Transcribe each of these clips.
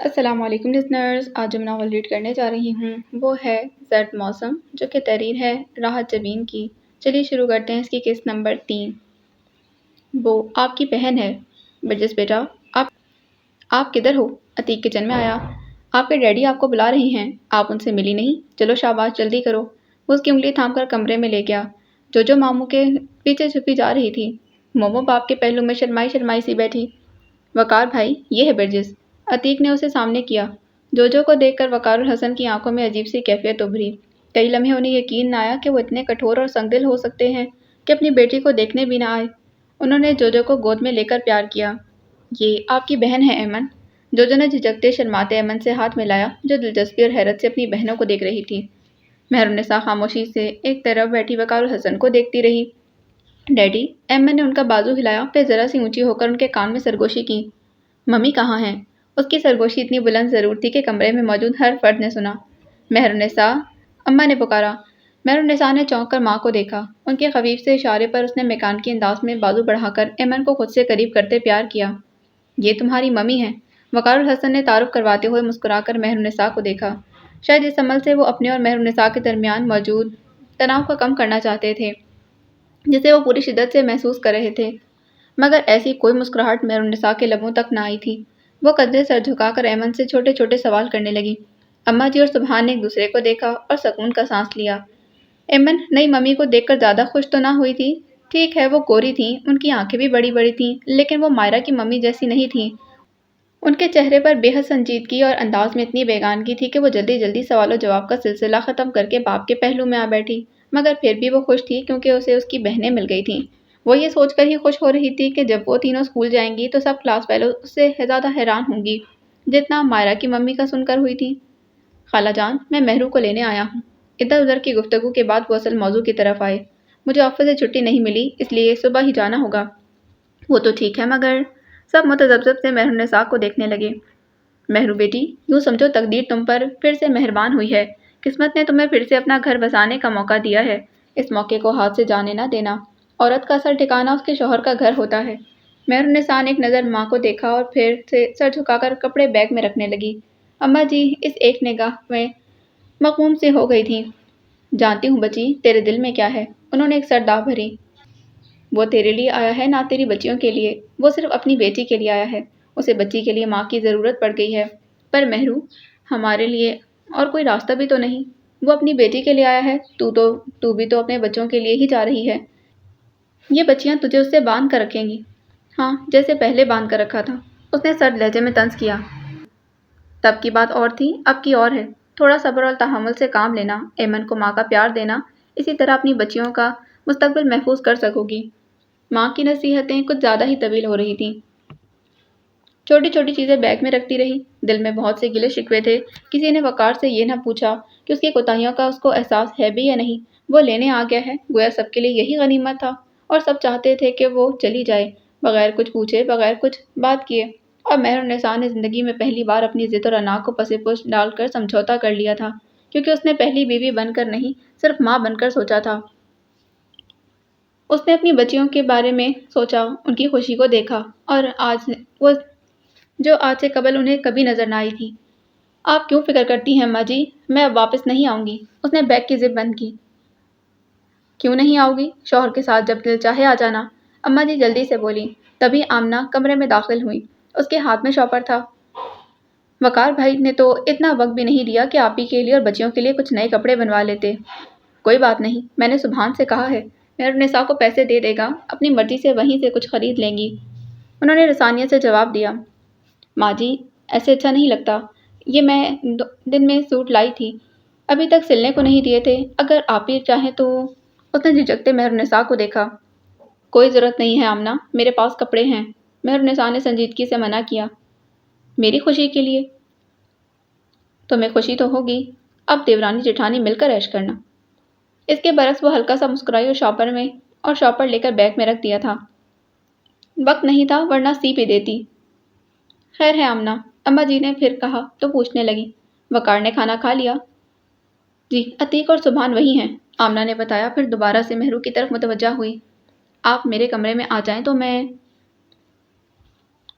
السلام علیکم لسنرز، آج جو میں ناول ریڈ کرنے جا رہی ہوں وہ ہے زرد موسم، جو کہ تحریر ہے راحت جبین کی۔ چلیے شروع کرتے ہیں اس کی قسط نمبر 3۔ وہ آپ کی بہن ہے۔ برجس بیٹا، آپ کدھر ہو؟ عتیق کچن میں آیا۔ آپ کے ڈیڈی آپ کو بلا رہے ہیں، آپ ان سے ملی نہیں؟ چلو شاباش، جلدی کرو۔ وہ اس کی انگلی تھام کر کمرے میں لے گیا۔ جو ماموں کے پیچھے چھپی جا رہی تھی۔ مومو باپ کے پہلو میں شرمائی شرمائی سی بیٹھی۔ وقار بھائی، یہ ہے برجس۔ عتیق نے اسے سامنے کیا۔ جو کو دیکھ کر وقار الحسن کی آنکھوں میں عجیب سی کیفیت ابھری۔ کئی لمحے انہیں یقین نہ آیا کہ وہ اتنے کٹھور اور سنگدل ہو سکتے ہیں کہ اپنی بیٹی کو دیکھنے بھی نہ آئے۔ انہوں نے جو کو گود میں لے کر پیار کیا۔ یہ آپ کی بہن ہے ایمن؟ جو نے جھجکتے شرماتے ایمن سے ہاتھ ملایا، جو دلچسپی اور حیرت سے اپنی بہنوں کو دیکھ رہی تھی۔ مہر النساء خاموشی سے ایک طرف بیٹھی وقار الحسن کو دیکھتی رہی۔ ڈیڈی، ایمن نے ان کا بازو ہلایا، پھر ذرا سی اونچی ہو کر ان کے کان میں سرگوشی کی۔ ممی کہاں ہیں؟ اس کی سرگوشی اتنی بلند ضرور تھی کہ کمرے میں موجود ہر فرد نے سنا۔ مہر النساء، اماں نے پکارا۔ مہر النساء نے چونک کر ماں کو دیکھا۔ ان کے خفیف سے اشارے پر اس نے میکانکی انداز میں بازو بڑھا کر ایمن کو خود سے قریب کرتے پیار کیا۔ یہ تمہاری ممی ہے؟ وقار الحسن نے تعارف کرواتے ہوئے مسکرا کر مہر النساء کو دیکھا۔ شاید اس عمل سے وہ اپنے اور مہر النساء کے درمیان موجود تناؤ کو کم کرنا چاہتے تھے، جسے وہ پوری شدت سے محسوس کر رہے تھے، مگر ایسی کوئی مسکراہٹ مہر النساء کے لبوں تک نہ آئی تھی۔ وہ قدرے سر جھکا کر ایمن سے چھوٹے چھوٹے سوال کرنے لگی۔ اماں جی اور سبحان نے ایک دوسرے کو دیکھا اور سکون کا سانس لیا۔ ایمن نئی ممی کو دیکھ کر زیادہ خوش تو نہ ہوئی تھی۔ ٹھیک ہے، وہ گوری تھیں، ان کی آنکھیں بھی بڑی بڑی تھیں، لیکن وہ مائرہ کی ممی جیسی نہیں تھیں۔ ان کے چہرے پر بے حد سنجیدگی اور انداز میں اتنی بیگانگی تھی کہ وہ جلدی جلدی سوال و جواب کا سلسلہ ختم کر کے باپ کے پہلو میں آ بیٹھی، مگر پھر بھی وہ خوش تھی کیونکہ اسے اس کی بہنیں مل گئی تھیں۔ وہ یہ سوچ کر ہی خوش ہو رہی تھی کہ جب وہ تینوں اسکول جائیں گی تو سب کلاس فیلو اس سے زیادہ حیران ہوں گی جتنا مائرہ کی ممی کا سن کر ہوئی تھی۔ خالہ جان، میں مہرو کو لینے آیا ہوں۔ ادھر ادھر کی گفتگو کے بعد وہ اصل موضوع کی طرف آئے۔ مجھے آفس سے چھٹی نہیں ملی، اس لیے صبح ہی جانا ہوگا۔ وہ تو ٹھیک ہے، مگر… سب متذبذب سے مہر النساء کو دیکھنے لگے۔ مہرو بیٹی، یوں سمجھو تقدیر تم پر پھر سے مہربان ہوئی ہے۔ قسمت نے تمہیں پھر سے اپنا گھر بسانے کا موقع دیا ہے۔ اس موقع کو ہاتھ سے جانے نہ دینا۔ عورت کا اصل ٹھکانہ اس کے شوہر کا گھر ہوتا ہے۔ مہر النساء نے ایک نظر ماں کو دیکھا اور پھر سے سر جھکا کر کپڑے بیگ میں رکھنے لگی۔ اماں جی اس ایک نگاہ میں مغموم سے ہو گئی تھیں۔ جانتی ہوں بچی، تیرے دل میں کیا ہے۔ انہوں نے ایک سرداہ بھری۔ وہ تیرے لیے آیا ہے، نہ تیری بچیوں کے لیے۔ وہ صرف اپنی بیٹی کے لیے آیا ہے۔ اسے بچی کے لیے ماں کی ضرورت پڑ گئی ہے۔ پر مہرو، ہمارے لیے اور کوئی راستہ بھی تو نہیں۔ وہ اپنی بیٹی کے لیے آیا ہے، تو بھی تو اپنے بچوں کے لیے ہی جا رہی ہے۔ یہ بچیاں تجھے اس سے باندھ کر رکھیں گی۔ ہاں، جیسے پہلے باندھ کر رکھا تھا، اس نے سرد لہجے میں طنز کیا۔ تب کی بات اور تھی، اب کی اور ہے۔ تھوڑا صبر اور تحمل سے کام لینا، ایمن کو ماں کا پیار دینا، اسی طرح اپنی بچیوں کا مستقبل محفوظ کر سکو گی۔ ماں کی نصیحتیں کچھ زیادہ ہی طویل ہو رہی تھیں۔ چھوٹی چھوٹی چیزیں بیگ میں رکھتی رہی۔ دل میں بہت سے گلے شکوے تھے۔ کسی نے وقار سے یہ نہ پوچھا کہ اس کی کوتاہیوں کا اس کو احساس ہے بھی یا نہیں۔ وہ لینے آ گیا ہے، گویا سب کے لیے یہی غنیمت تھا، اور سب چاہتے تھے کہ وہ چلی جائے، بغیر کچھ پوچھے، بغیر کچھ بات کیے۔ اور مہر النساء نے زندگی میں پہلی بار اپنی ضد اور انا کو پس پش ڈال کر سمجھوتا کر لیا تھا، کیونکہ اس نے پہلی بیوی بن کر نہیں، صرف ماں بن کر سوچا تھا۔ اس نے اپنی بچیوں کے بارے میں سوچا، ان کی خوشی کو دیکھا، اور آج وہ جو آج سے قبل انہیں کبھی نظر نہ آئی تھی۔ آپ کیوں فکر کرتی ہیں اماں جی؟ میں اب واپس نہیں آؤں گی۔ اس نے بیگ کی زپ بند کی۔ کیوں نہیں آؤ گی؟ شوہر کے ساتھ جب دل چاہے آ جانا، اماں جی جلدی سے بولی۔ تبھی آمنہ کمرے میں داخل ہوئی۔ اس کے ہاتھ میں شاپر تھا۔ وقار بھائی نے تو اتنا وقت بھی نہیں دیا کہ آپ ہی کے لیے اور بچیوں کے لیے کچھ نئے کپڑے بنوا لیتے۔ کوئی بات نہیں، میں نے سبحان سے کہا ہے، مہر النساء کو پیسے دے دے گا، اپنی مرضی سے وہیں سے کچھ خرید لیں گی۔ انہوں نے رسانیت سے جواب دیا۔ ماں جی، ایسے اچھا نہیں لگتا۔ یہ میں دن میں سوٹ لائی تھی، ابھی تک سلنے کو نہیں دیے تھے، اگر آپ ہی چاہیں تو… اس نے جھجکتے مہر النساء کو دیکھا۔ کوئی ضرورت نہیں ہے آمنہ، میرے پاس کپڑے ہیں۔ مہر النساء نے سنجیدگی سے منع کیا۔ میری خوشی کے لیے؟ تمہیں خوشی تو ہوگی، اب دیورانی جٹھانی مل کر عیش کرنا۔ اس کے برعکس وہ ہلکا سا مسکرائی اور شاپر لے کر بیگ میں رکھ دیا تھا۔ وقت نہیں تھا، ورنہ سی بھی دیتی۔ خیر ہے آمنہ، اماں جی نے پھر کہا تو پوچھنے لگی۔ وقار نے کھانا کھا لیا؟ جی، عتیق اور سبحان وہی ہیں، آمنہ نے بتایا، پھر دوبارہ سے مہرو کی طرف متوجہ ہوئی۔ آپ میرے کمرے میں آ جائیں تو میں…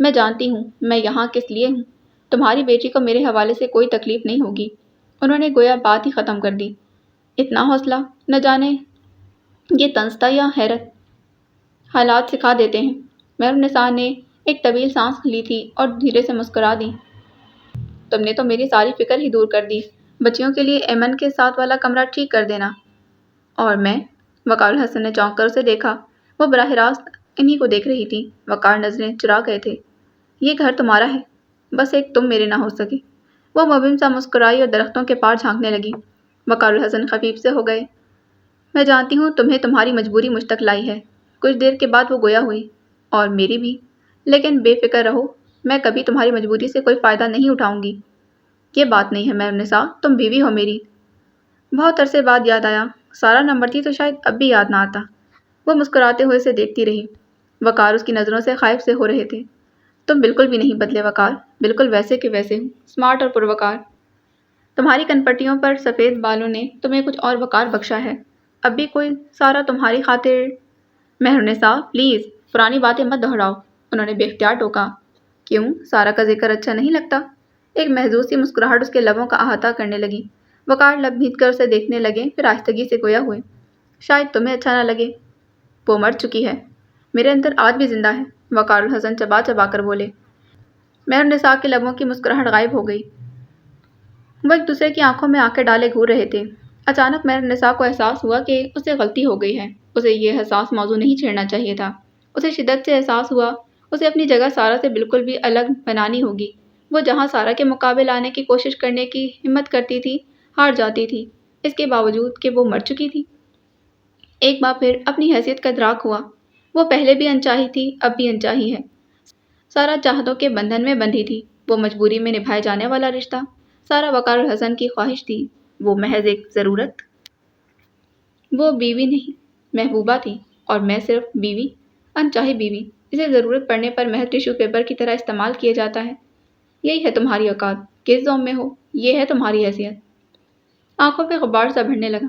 میں جانتی ہوں میں یہاں کس لیے ہوں۔ تمہاری بیٹی کو میرے حوالے سے کوئی تکلیف نہیں ہوگی۔ انہوں نے گویا بات ہی ختم کر دی۔ اتنا حوصلہ، نہ جانے یہ طنز تھا یا حیرت۔ حالات سکھا دیتے ہیں۔ مہرالنساء نے ایک طویل سانس لی تھی اور دھیرے سے مسکرا دی۔ تم نے تو میری ساری فکر ہی دور کر دی۔ بچیوں کے لیے ایمن کے ساتھ والا کمرہ ٹھیک کر دینا۔ اور میں؟ وقار الحسن نے چونک کر اسے دیکھا۔ وہ براہ راست انہی کو دیکھ رہی تھی۔ وقار نظریں چرا گئے تھے۔ یہ گھر تمہارا ہے، بس ایک تم میرے نہ ہو سکے۔ وہ مبہم سا مسکرائی اور درختوں کے پار جھانکنے لگی۔ وقار الحسن خفیف سے ہو گئے۔ میں جانتی ہوں تمہیں تمہاری مجبوری مجھ تک لائی ہے۔ کچھ دیر کے بعد وہ گویا ہوئی۔ اور میری بھی۔ لیکن بے فکر رہو، میں کبھی تمہاری مجبوری سے کوئی فائدہ نہیں اٹھاؤں گی۔ یہ بات نہیں ہے مہرالنساء، تم بیوی ہو میری۔ بہت عرصے بعد یاد آیا۔ سارا نہ مرتی تو شاید اب بھی یاد نہ آتا۔ وہ مسکراتے ہوئے اسے دیکھتی رہی۔ وقار اس کی نظروں سے خائف سے ہو رہے تھے۔ تم بالکل بھی نہیں بدلے وقار، بالکل ویسے کے ویسے ہو، اسمارٹ اور پروقار۔ تمہاری کن پٹیوں پر سفید بالوں نے تمہیں کچھ اور وقار بخشا ہے۔ اب بھی کوئی سارا تمہاری خاطر۔ مہرالنساء پلیز پرانی باتیں مت دہراؤ، انہوں نے بے اختیار ٹوکا۔ کیوں، سارا کا ذکر اچھا نہیں لگتا؟ ایک محظوظ سی مسکراہٹ اس کے لبوں کا احاطہ کرنے لگی۔ وقار لب بھید کر اسے دیکھنے لگے، پھر آہستگی سے گویا ہوئے۔ شاید تمہیں اچھا نہ لگے۔ وہ مر چکی ہے، میرے اندر آج بھی زندہ ہے، وقار الحسن چبا چبا کر بولے۔ مہرالنساء کے لبوں کی مسکراہٹ غائب ہو گئی۔ وہ ایک دوسرے کی آنکھوں میں آنکھیں ڈالے گھور رہے تھے۔ اچانک مہرالنساء کو احساس ہوا کہ اسے غلطی ہو گئی ہے۔ اسے یہ حساس موضوع نہیں چھیڑنا چاہیے تھا۔ اسے شدت سے احساس ہوا اسے اپنی جگہ سارا سے بالکل بھی الگ بنانی ہوگی۔ وہ جہاں سارا کے مقابل آنے کی کوشش کرنے کی ہمت کرتی تھی، ہار جاتی تھی، اس کے باوجود کہ وہ مر چکی تھی۔ ایک بار پھر اپنی حیثیت کا ادراک ہوا۔ وہ پہلے بھی انچاہی تھی، اب بھی انچاہی ہے۔ سارا چاہتوں کے بندھن میں بندھی تھی، وہ مجبوری میں نبھائے جانے والا رشتہ۔ سارا وقار الحسن کی خواہش تھی، وہ محض ایک ضرورت۔ وہ بیوی نہیں، محبوبہ تھی، اور میں صرف بیوی، انچاہی بیوی۔ اسے ضرورت پڑنے پر محض ٹیشو پیپر کی طرح استعمال کیا جاتا ہے۔ یہی ہے تمہاری اوقات، کس ذوم میں ہو، یہ ہے تمہاری حیثیت۔ آنکھوں پہ غبار سا بھرنے لگا۔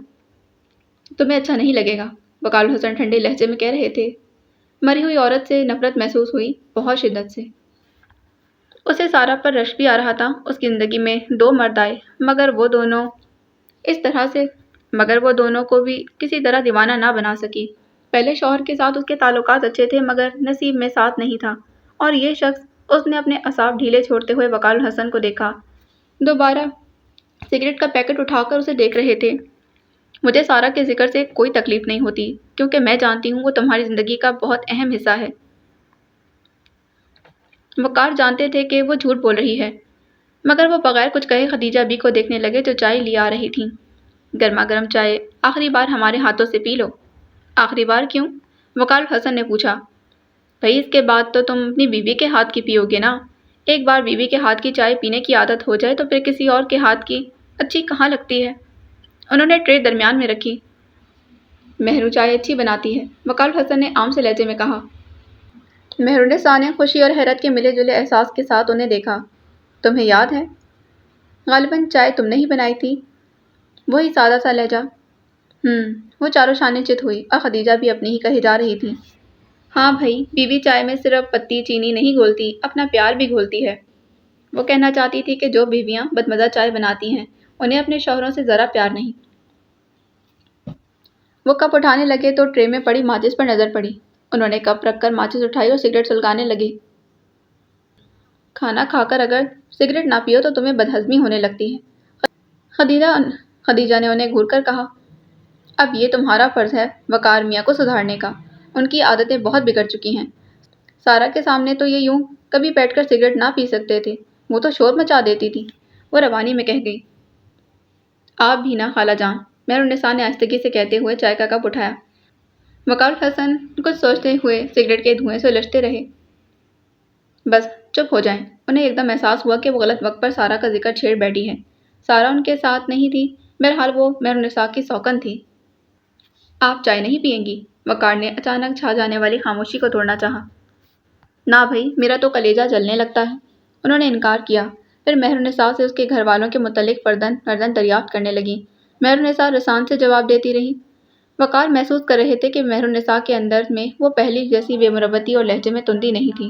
تمہیں اچھا نہیں لگے گا، وقار الحسن ٹھنڈے لہجے میں کہہ رہے تھے۔ مری ہوئی عورت سے نفرت محسوس ہوئی، بہت شدت سے۔ اسے سارا پر رشک بھی آ رہا تھا۔ اس کی زندگی میں دو مرد آئے، مگر وہ دونوں کو بھی کسی طرح دیوانہ نہ بنا سکی۔ پہلے شوہر کے ساتھ اس کے تعلقات اچھے تھے، مگر نصیب میں ساتھ نہیں تھا۔ اور یہ شخص، اس نے اپنے اعصاب ڈھیلے چھوڑتے ہوئے وقار الحسن کو دیکھا۔ دوبارہ سگریٹ کا پیکٹ اٹھا کر اسے دیکھ رہے تھے۔ مجھے سارا کے ذکر سے کوئی تکلیف نہیں ہوتی، کیونکہ میں جانتی ہوں وہ تمہاری زندگی کا بہت اہم حصہ ہے۔ وقار جانتے تھے کہ وہ جھوٹ بول رہی ہے، مگر وہ بغیر کچھ کہے خدیجہ بی کو دیکھنے لگے جو چائے لے آ رہی تھیں۔ گرما گرم چائے، آخری بار ہمارے ہاتھوں سے پی لو۔ آخری بار کیوں؟ وقار الحسن نے پوچھا۔ بھئی اس کے بعد تو تم اپنی بیوی کے ہاتھ کی پیو گے نا۔ ایک بار بیوی کے ہاتھ کی چائے پینے کی عادت ہو جائے تو پھر کسی اور کے ہاتھ کی اچھی کہاں لگتی ہے؟ انہوں نے ٹرے درمیان میں رکھی۔ مہرو چائے اچھی بناتی ہے، وقار الحسن نے عام سے لہجے میں کہا۔ مہرالنساء نے خوشی اور حیرت کے ملے جلے احساس کے ساتھ انہیں دیکھا۔ تمہیں یاد ہے؟ غالباً چائے تم نے ہی بنائی تھی۔ وہی سادہ سا لہجہ۔ وہ چاروں شانے چت ہوئی، اور خدیجہ بھی اپنی ہی کہی جا رہی تھی۔ ہاں بھائی، بیوی چائے میں صرف پتی چینی نہیں گھولتی، اپنا پیار بھی گھولتی ہے۔ وہ کہنا چاہتی تھی کہ جو بیویاں بدمزہ چائے بناتی ہیں، انہیں اپنے شوہروں سے ذرا پیار نہیں۔ وہ کپ اٹھانے لگے تو ٹرے میں پڑی ماچس پر نظر پڑی۔ انہوں نے کپ رکھ کر ماچس اٹھائی اور سگریٹ سلگانے لگے۔ کھانا کھا کر اگر سگریٹ نہ پیو تو تمہیں بدہضمی ہونے لگتی ہے، خدیجہ نے انہیں گھور کر کہا۔ اب یہ تمہارا فرض ہے وقار میاں کو سدھارنے کا، ان کی عادتیں بہت بگڑ چکی ہیں۔ سارا کے سامنے تو یہ یوں کبھی بیٹھ کر سگریٹ نہ پی سکتے تھے، وہ تو شور مچا دیتی تھی، وہ روانی میں کہہ گئی۔ آپ بھی نہ خالہ جان، مہرالنساء نے آہستگی سے کہتے ہوئے چائے کا کپ اٹھایا۔ وقار الحسن کچھ سوچتے ہوئے سگریٹ کے دھوئیں سے الجھتے رہے۔ بس چپ ہو جائیں۔ انہیں ایک دم احساس ہوا کہ وہ غلط وقت پر سارا کا ذکر چھیڑ بیٹھی ہے۔ سارا ان کے ساتھ نہیں تھی، بہرحال وہ مہرالنساء کی سوکن تھی۔ آپ چائے نہیں پئیں گی؟ وقار نے اچانک چھا جانے والی خاموشی کو توڑنا چاہا۔ نہ بھائی، میرا تو کلیجہ جلنے لگتا ہے، انہوں نے انکار کیا۔ پھر مہرالنساء سے اس کے گھر والوں کے متعلق فرداً فرداً دریافت کرنے لگیں۔ مہرالنساء رسان سے جواب دیتی رہی۔ وقار محسوس کر رہے تھے کہ مہرالنساء کے اندر میں وہ پہلی جیسی بے مروتی اور لہجے میں تندی نہیں تھی۔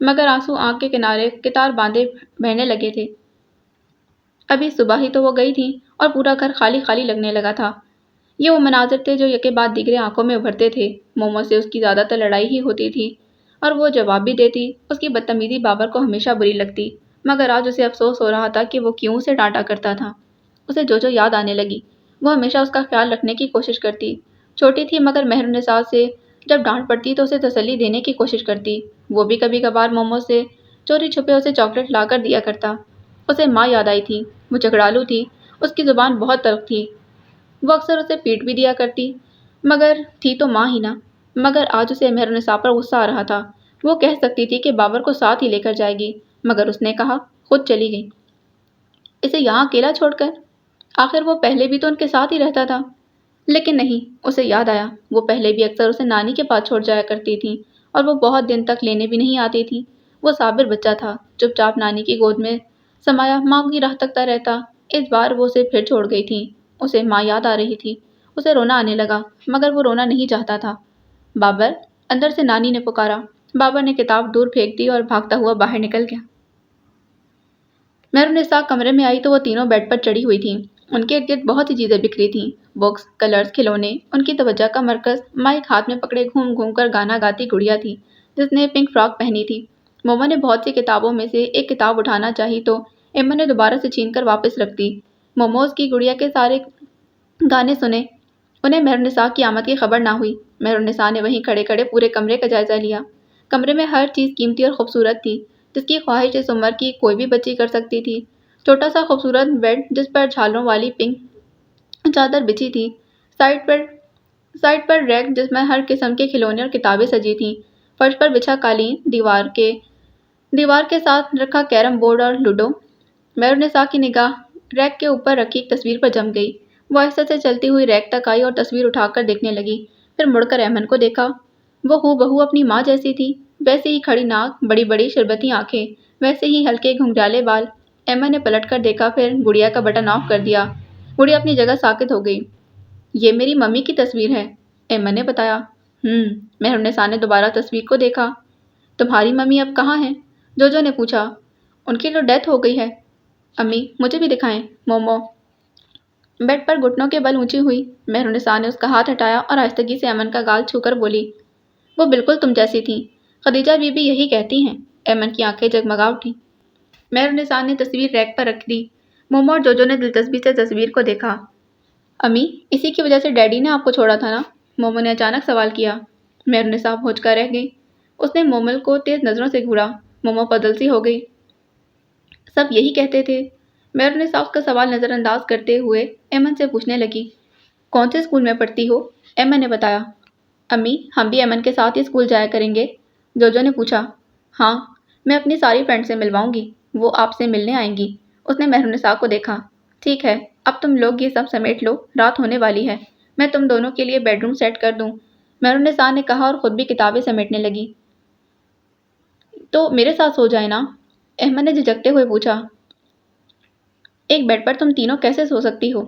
مگر آنسو آنکھ کے کنارے قطار باندھے بہنے لگے تھے۔ ابھی صبح ہی تو وہ گئی تھی اور پورا گھر خالی خالی لگنے لگا تھا۔ یہ وہ مناظر تھے جو یکے بعد دیگرے آنکھوں میں ابھرتے تھے۔ مومو سے اس کی زیادہ تر لڑائی ہی ہوتی تھی اور وہ جواب بھی دیتی۔ اس کی بدتمیزی بابر کو ہمیشہ بری لگتی، مگر آج اسے افسوس ہو رہا تھا کہ وہ کیوں اسے ڈانٹا کرتا تھا۔ اسے جو یاد آنے لگی، وہ ہمیشہ اس کا خیال رکھنے کی کوشش کرتی۔ چھوٹی تھی مگر مہر النساء سے جب ڈانٹ پڑتی تو اسے تسلی دینے کی کوشش کرتی۔ وہ بھی کبھی کبھار مومو سے چوری چھپے اسے چاکلیٹ لا کر دیا کرتا۔ اسے ماں یاد آئی تھی۔ وہ جھگڑالو تھی، اس کی زبان بہت تلخ تھی۔ وہ اکثر اسے پیٹ بھی دیا کرتی، مگر تھی تو ماں ہی نا۔ مگر آج اسے مہر النساء پر غصہ آ رہا تھا۔ وہ کہہ سکتی تھی کہ بابر کو ساتھ ہی لے کر جائے گی، مگر اس نے کہا خود چلی گئی، اسے یہاں اکیلا چھوڑ کر۔ آخر وہ پہلے بھی تو ان کے ساتھ ہی رہتا تھا۔ لیکن نہیں، اسے یاد آیا وہ پہلے بھی اکثر اسے نانی کے پاس چھوڑ جایا کرتی تھی اور وہ بہت دن تک لینے بھی نہیں آتی تھی۔ وہ صابر بچہ تھا، چپ چاپ نانی کی گود میں سمایا ماں کی راہ تکتا رہتا۔ اس بار وہ اسے پھر چھوڑ گئی تھی۔ اسے ماں یاد آ رہی تھی۔ اسے رونا آنے لگا، مگر وہ رونا نہیں چاہتا تھا۔ بابر، اندر سے نانی نے پکارا۔ بابر نے کتاب دور پھینک دی اور بھاگتا ہوا باہر نکل گیا۔ مہر النساء کمرے میں آئی تو وہ تینوں بیڈ پر چڑھی ہوئی تھیں۔ ان کے ارد گرد بہت سی چیزیں بکھری تھیں، بکس، کلرز، کھلونے۔ ان کی توجہ کا مرکز مائک ہاتھ میں پکڑے گھوم گھوم کر گانا گاتی گڑیا تھی، جس نے پنک فراک پہنی تھی۔ مومو نے بہت سی کتابوں میں سے ایک کتاب اٹھانا چاہی تو ایما نے دوبارہ سے چھین کر واپس رکھ دی۔ موموز کی گڑیا کے سارے گانے سنے، انہیں مہر النساء کی آمد کی خبر نہ ہوئی۔ مہر النساء نے وہیں کھڑے کھڑے پورے کمرے کا جائزہ لیا۔ کمرے میں ہر چیز قیمتی اور خوبصورت تھی، جس کی خواہش اس عمر کی کوئی بھی بچی کر سکتی تھی۔ چھوٹا سا خوبصورت بیڈ جس پر جھالروں والی پنک چادر بچھی تھی، سائڈ پر ریک جس میں ہر قسم کے کھلونے اور کتابیں سجی تھیں، فرش پر بچھا قالین، دیوار کے ساتھ رکھا کیرم بورڈ اور لوڈو۔ مہر النساء کی نگاہ ریک کے اوپر رکھی ایک تصویر پر جم گئی۔ وہ آہستہ سے چلتی ہوئی ریک تک آئی اور تصویر اٹھا کر دیکھنے لگی، پھر مڑ کر ایمن کو دیکھا۔ وہ ہو بہو اپنی ماں جیسی تھی، ویسے ہی کھڑی ناک، بڑی بڑی شربتی آنکھیں، ویسے ہی ہلکے گھنگھرالے بال۔ ایمن نے پلٹ کر دیکھا، پھر گڑیا کا بٹن آف کر دیا۔ گڑیا اپنی جگہ ساکت ہو گئی۔ یہ میری ممی کی تصویر ہے، ایمن نے بتایا۔ مہر النساء نے دوبارہ تصویر کو دیکھا۔ تمہاری ممی اب کہاں ہیں؟ جوجو نے پوچھا۔ ان کی تو ڈیتھ ہو گئی ہے۔ امی مجھے بھی دکھائیں۔ مومو بیڈ پر گھٹنوں کے بل اونچی ہوئی۔ مہر النساء نے اس کا ہاتھ ہٹایا اور آہستگی سے ایمن کا گال چھو کر بولی، وہ بالکل تم جیسی تھیں، خدیجہ بی بی یہی کہتی ہیں۔ ایمن کی آنکھیں جگمگا اٹھی۔ مہر النساء نے تصویر ریک پر رکھ دی۔ مومو اور جوجو نے دلچسپی سے تصویر کو دیکھا۔ امی، اسی کی وجہ سے ڈیڈی نے آپ کو چھوڑا تھا نا؟ مومو نے اچانک سوال کیا۔ مہر النساء بھونچ کر رہ گئی۔ اس نے مومل کو تیز نظروں سے گھورا۔ مومو پزل سی ہو گئی۔ سب یہی کہتے تھے؟ مہر النساء اس کا سوال نظر انداز کرتے ہوئے ایمن سے پوچھنے لگی۔ کون سے اسکول میں پڑھتی ہو؟ ایمن نے بتایا۔ امی، ہم بھی ایمن کے ساتھ ہی اسکول جایا کریں گے؟ جوجو نے پوچھا۔ ہاں، میں اپنی ساری فرینڈ سے ملواؤں گی، وہ آپ سے ملنے آئیں گی۔ اس نے مہر النساء کو دیکھا۔ ٹھیک ہے، اب تم لوگ یہ سب سمیٹ لو، رات ہونے والی ہے، میں تم دونوں کے لیے بیڈ روم سیٹ کر دوں، مہر النساء نے کہا اور خود بھی کتابیں سمیٹنے لگی۔ تو میرے ساتھ سو جائے نا؟ احمد نے جھجکتے ہوئے پوچھا۔ ایک بیڈ پر تم تینوں کیسے سو سکتی ہو؟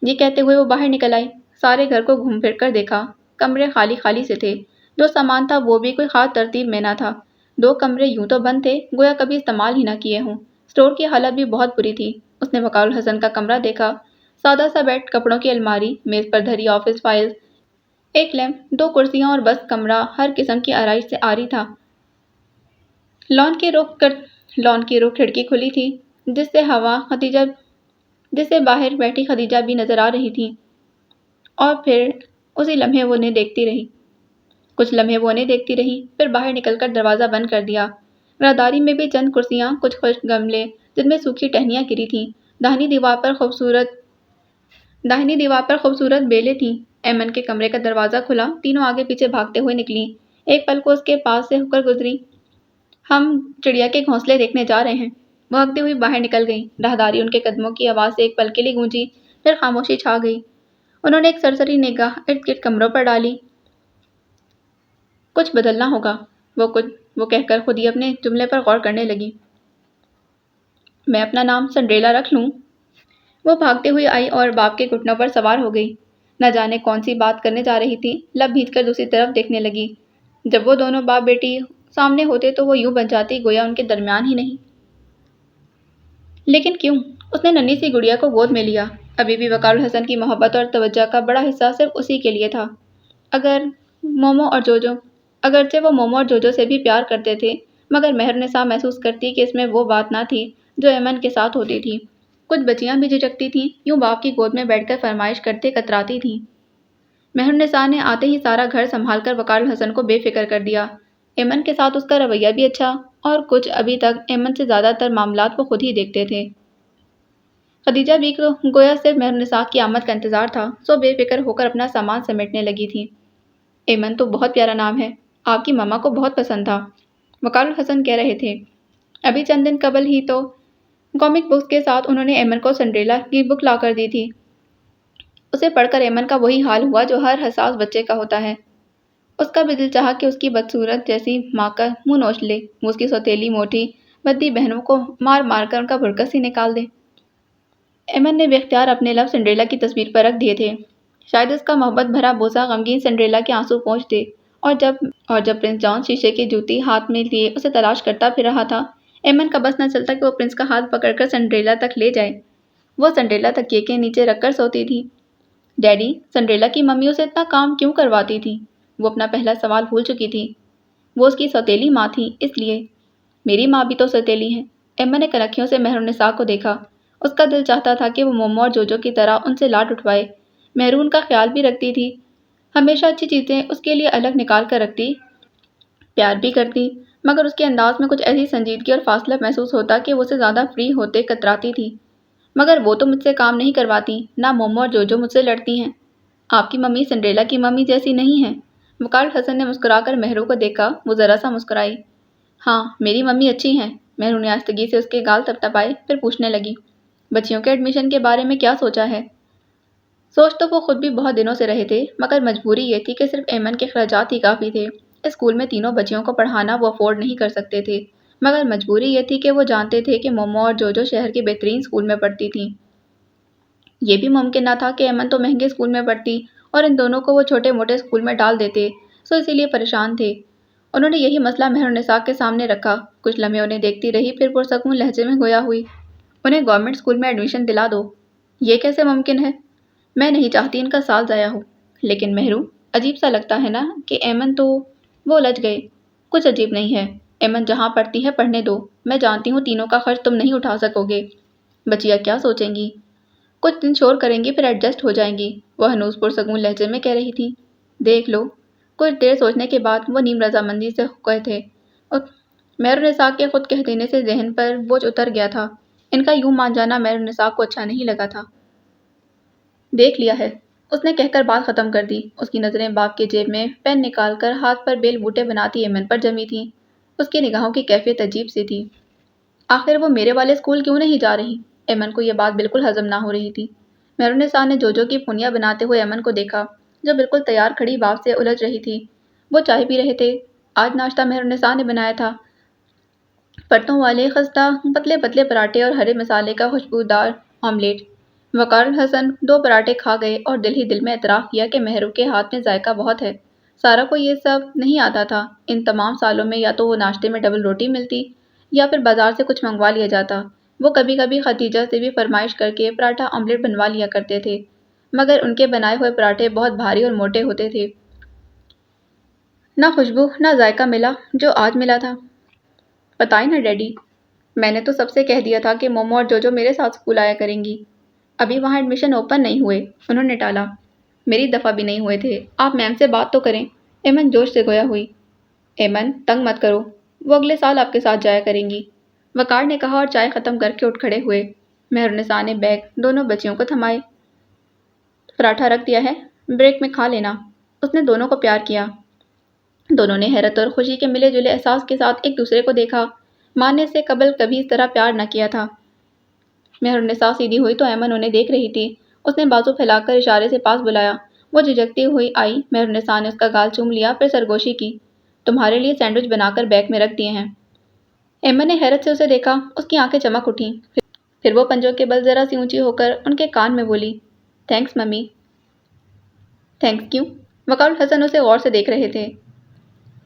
یہ کہتے ہوئے وہ باہر نکل آئی۔ سارے گھر کو گھوم پھر کر دیکھا۔ کمرے خالی خالی سے تھے۔ جو سامان تھا وہ بھی کوئی خاص ترتیب میں نہ تھا۔ 2 کمرے یوں تو بند تھے گویا کبھی استعمال ہی نہ کیے ہوں۔ اسٹور کی حالت بھی بہت بری تھی۔ اس نے وقار الحسن کا کمرہ دیکھا۔ سادہ سا بیڈ، کپڑوں کی الماری، میز پر دھری آفس فائلز، ایک لیمپ، 2 کرسیاں اور بس کمرہ ہر قسم کی آرائش سے عاری تھا۔ لان کی رخ کھڑکی کھلی تھی، جس سے باہر بیٹھی خدیجہ بھی نظر آ رہی تھی۔ اور پھر اسی لمحے وہ انہیں دیکھتی رہی۔ کچھ لمحے وہ انہیں دیکھتی رہی، پھر باہر نکل کر دروازہ بند کر دیا۔ راہداری میں بھی چند کرسیاں، کچھ خشک گملے جن میں سوکھی ٹہنیاں گری تھیں، داہنی دیوار پر خوبصورت بیلیں تھیں۔ ایمن کے کمرے کا دروازہ کھلا، تینوں آگے پیچھے بھاگتے ہوئے نکلیں۔ ایک پل کو اس کے پاس سے ہو کر گزری۔ ہم چڑیا کے گھونسلے دیکھنے جا رہے ہیں، وہ ہنکتی ہوئی باہر نکل گئیں۔ راہداری ان کے قدموں کی آواز سے ایک پل کے لیے گونجی، پھر خاموشی چھا گئی۔ انہوں نے ایک سرسری نگاہ ارد گرد کمروں پر ڈالی۔ کچھ بدلنا ہوگا، وہ کہہ کر خود ہی اپنے جملے پر غور کرنے لگی۔ میں اپنا نام سنڈریلا رکھ لوں؟ وہ بھاگتے ہوئے آئی اور باپ کے گھٹنوں پر سوار ہو گئی۔ نہ جانے کون سی بات کرنے جا رہی تھی، لب بھیج کر دوسری طرف دیکھنے لگی۔ جب وہ دونوں باپ بیٹی سامنے ہوتے تو وہ یوں بن جاتی گویا ان کے درمیان ہی نہیں۔ لیکن کیوں؟ اس نے ننھی سی گڑیا کو گود میں لیا۔ ابھی بھی وقار الحسن کی محبت اور توجہ کا بڑا حصہ صرف اسی کے لیے تھا۔ اگرچہ وہ مومو اور جوجو سے بھی پیار کرتے تھے، مگر مہرنسا محسوس کرتی کہ اس میں وہ بات نہ تھی جو ایمن کے ساتھ ہوتی تھی۔ کچھ بچیاں بھی جھجکتی تھیں، یوں باپ کی گود میں بیٹھ کر فرمائش کرتے کتراتی تھیں۔ مہرنسا نے آتے ہی سارا گھر سنبھال کر وقار الحسن کو بے فکر کر دیا۔ ایمن کے ساتھ اس کا رویہ بھی اچھا، اور کچھ ابھی تک ایمن سے زیادہ تر معاملات وہ خود ہی دیکھتے تھے۔ خدیجہ بھی کو گویا صرف مہرنسا کی آمد کا انتظار تھا، سو بے فکر ہو کر اپنا سامان سمیٹنے لگی تھی۔ ایمن تو بہت پیارا نام ہے، آپ کی ماما کو بہت پسند تھا، وقار الحسن کہہ رہے تھے۔ ابھی چند دن قبل ہی تو کامک بکس کے ساتھ انہوں نے ایمن کو سنڈریلا کی بک لا کر دی تھی۔ اسے پڑھ کر ایمن کا وہی حال ہوا جو ہر حساس بچے کا ہوتا ہے۔ اس کا بھی دل چاہا کہ اس کی بدصورت جیسی ماں کا منہ نوچ لے، وہ اس کی سوتیلی موٹی بدی بہنوں کو مار مار کر ان کا بھڑکس ہی نکال دے۔ ایمن نے بے اختیار اپنے لب سنڈریلا کی تصویر پر رکھ دیے تھے، شاید اس کا محبت بھرا بوسہ غمگین سنڈریلا کے آنسو پہنچ دے۔ اور جب پرنس جان شیشے کی جوتی ہاتھ میں لیے اسے تلاش کرتا پھر رہا تھا، ایمن کا بس نہ چلتا کہ وہ پرنس کا ہاتھ پکڑ کر سنڈریلا تک لے جائے۔ وہ سنڈریلا تکیے کے نیچے رکھ کر سوتی تھی۔ ڈیڈی، سنڈریلا کی ممی اسے اتنا کام کیوں کرواتی تھی؟ وہ اپنا پہلا سوال بھول چکی تھی۔ وہ اس کی سوتیلی ماں تھی، اس لیے۔ میری ماں بھی تو سوتیلی ہے۔ ایمن نے کنکھیوں سے مہرنسا کو دیکھا۔ اس کا دل چاہتا تھا کہ وہ مومو اور جوجو کی طرح ان سے لاڈ اٹھوائے۔ مہرون کا خیال بھی رکھتی تھی، ہمیشہ اچھی چیزیں اس کے لیے الگ نکال کر رکھتی، پیار بھی کرتی، مگر اس کے انداز میں کچھ ایسی سنجیدگی اور فاصلہ محسوس ہوتا کہ وہ اسے زیادہ فری ہوتے کتراتی تھی۔ مگر وہ تو مجھ سے کام نہیں کرواتی، نہ مومو اور جوجو مجھ سے لڑتی ہیں۔ آپ کی ممی سنڈریلا کی ممی جیسی نہیں ہے۔ وقار الحسن نے مسکرا کر مہرو کو دیکھا، وہ ذرا سا مسکرائی۔ ہاں، میری ممی اچھی ہیں۔ مہرو نے آہستگی سے اس کے گال تپتپائے، پھر پوچھنے لگی، بچیوں کے ایڈمیشن کے بارے میں کیا سوچا ہے؟ سوچ تو وہ خود بھی بہت دنوں سے رہے تھے، مگر مجبوری یہ تھی کہ صرف ایمن کے اخراجات ہی کافی تھے۔ اسکول میں تینوں بچیوں کو پڑھانا وہ افورڈ نہیں کر سکتے تھے، مگر مجبوری یہ تھی کہ وہ جانتے تھے کہ مومو اور جوجو شہر کے بہترین اسکول میں پڑھتی تھیں۔ یہ بھی ممکن نہ تھا کہ ایمن تو مہنگے اسکول میں پڑھتی اور ان دونوں کو وہ چھوٹے موٹے اسکول میں ڈال دیتے، سو اسی لیے پریشان تھے۔ انہوں نے یہی مسئلہ مہرنسا کے سامنے رکھا۔ کچھ لمحے انہیں دیکھتی رہی، پھر پرسکون لہجے میں گویا ہوئی، انہیں گورنمنٹ اسکول میں ایڈمیشن دلا دو۔ یہ کیسے ممکن ہے؟ میں نہیں چاہتی ان کا سال ضائع ہو۔ لیکن مہرو، عجیب سا لگتا ہے نا کہ ایمن تو… وہ الجھ گئے۔ کچھ عجیب نہیں ہے، ایمن جہاں پڑھتی ہے پڑھنے دو۔ میں جانتی ہوں تینوں کا خرچ تم نہیں اٹھا سکو گے۔ بچیاں کیا سوچیں گی؟ کچھ دن شور کریں گی، پھر ایڈجسٹ ہو جائیں گی، وہ ہنوز پرسکون لہجے میں کہہ رہی تھی۔ دیکھ لو۔ کچھ دیر سوچنے کے بعد وہ نیم رضامندی سے کہے تھے۔ مہرنسا کے خود کہہ دینے سے ذہن پر بوجھ اتر گیا تھا۔ ان کا یوں مان جانا مہرنسا کو اچھا نہیں لگا تھا۔ دیکھ لیا ہے، اس نے کہہ کر بات ختم کر دی۔ اس کی نظریں باپ کے جیب میں پین نکال کر ہاتھ پر بیل بوٹے بناتی ایمن پر جمی تھیں۔ اس کی نگاہوں کی کیفیت عجیب سی تھی۔ آخر وہ میرے والے اسکول کیوں نہیں جا رہی؟ ایمن کو یہ بات بالکل ہضم نہ ہو رہی تھی۔ مہرنسا نے جوجو کی پھونیاں بناتے ہوئے ایمن کو دیکھا، جو بالکل تیار کھڑی باپ سے الجھ رہی تھی۔ وہ چائے پی رہے تھے۔ آج ناشتہ مہرنسا نے بنایا تھا، پرتوں والے خستہ پتلے پتلے پراٹھے اور ہرے مسالے کا خوشبودار آملیٹ۔ وقار الحسن 2 پراٹھے کھا گئے اور دل ہی دل میں اعتراف کیا کہ مہرو کے ہاتھ میں ذائقہ بہت ہے۔ سارا کو یہ سب نہیں آتا تھا۔ ان تمام سالوں میں یا تو وہ ناشتے میں ڈبل روٹی ملتی یا پھر بازار سے کچھ منگوا لیا جاتا۔ وہ کبھی کبھی خدیجہ سے بھی فرمائش کر کے پراٹھا آملیٹ بنوا لیا کرتے تھے، مگر ان کے بنائے ہوئے پراٹھے بہت بھاری اور موٹے ہوتے تھے۔ نہ خوشبو نہ ذائقہ ملا جو آج ملا تھا۔ پتہ ہی نہ ڈیڈی، میں نے تو سب سے کہہ دیا تھا کہ مومو اور جوجو میرے ساتھ اسکول آیا کریں گی۔ ابھی وہاں ایڈمیشن اوپن نہیں ہوئے، انہوں نے ٹالا۔ میری دفعہ بھی نہیں ہوئے تھے، آپ میم سے بات تو کریں۔ ایمن جوش سے گویا ہوئی۔ ایمن، تنگ مت کرو، وہ اگلے سال آپ کے ساتھ جایا کریں گی، وقار نے کہا اور چائے ختم کر کے اٹھ کھڑے ہوئے۔ مہرنسا نے بیگ دونوں بچیوں کو تھمائے۔ پراٹھا رکھ دیا ہے، بریک میں کھا لینا۔ اس نے دونوں کو پیار کیا۔ دونوں نے حیرت اور خوشی کے ملے جلے احساس کے ساتھ ایک دوسرے کو دیکھا۔ ماں نے اسے قبل کبھی اس طرح پیار نہ کیا تھا۔ مہرنسا سیدھی ہوئی تو ایمن انہیں دیکھ رہی تھی۔ اس نے بازو پھیلا کر اشارے سے پاس بلایا۔ وہ جھجکتی ہوئی آئی۔ مہرنسا نے اس کا گال چوم لیا، پھر سرگوشی کی۔ تمہارے لیے سینڈوچ بنا کر بیگ میں رکھ دیے ہیں۔ ایمن نے حیرت سے اسے دیکھا، اس کی آنکھیں چمک اٹھیں۔ پھر وہ پنجوں کے بل ذرا سی اونچی ہو کر ان کے کان میں بولی، تھینکس ممی۔ تھینکس کیوں؟ وقار الحسن اسے غور سے دیکھ رہے تھے۔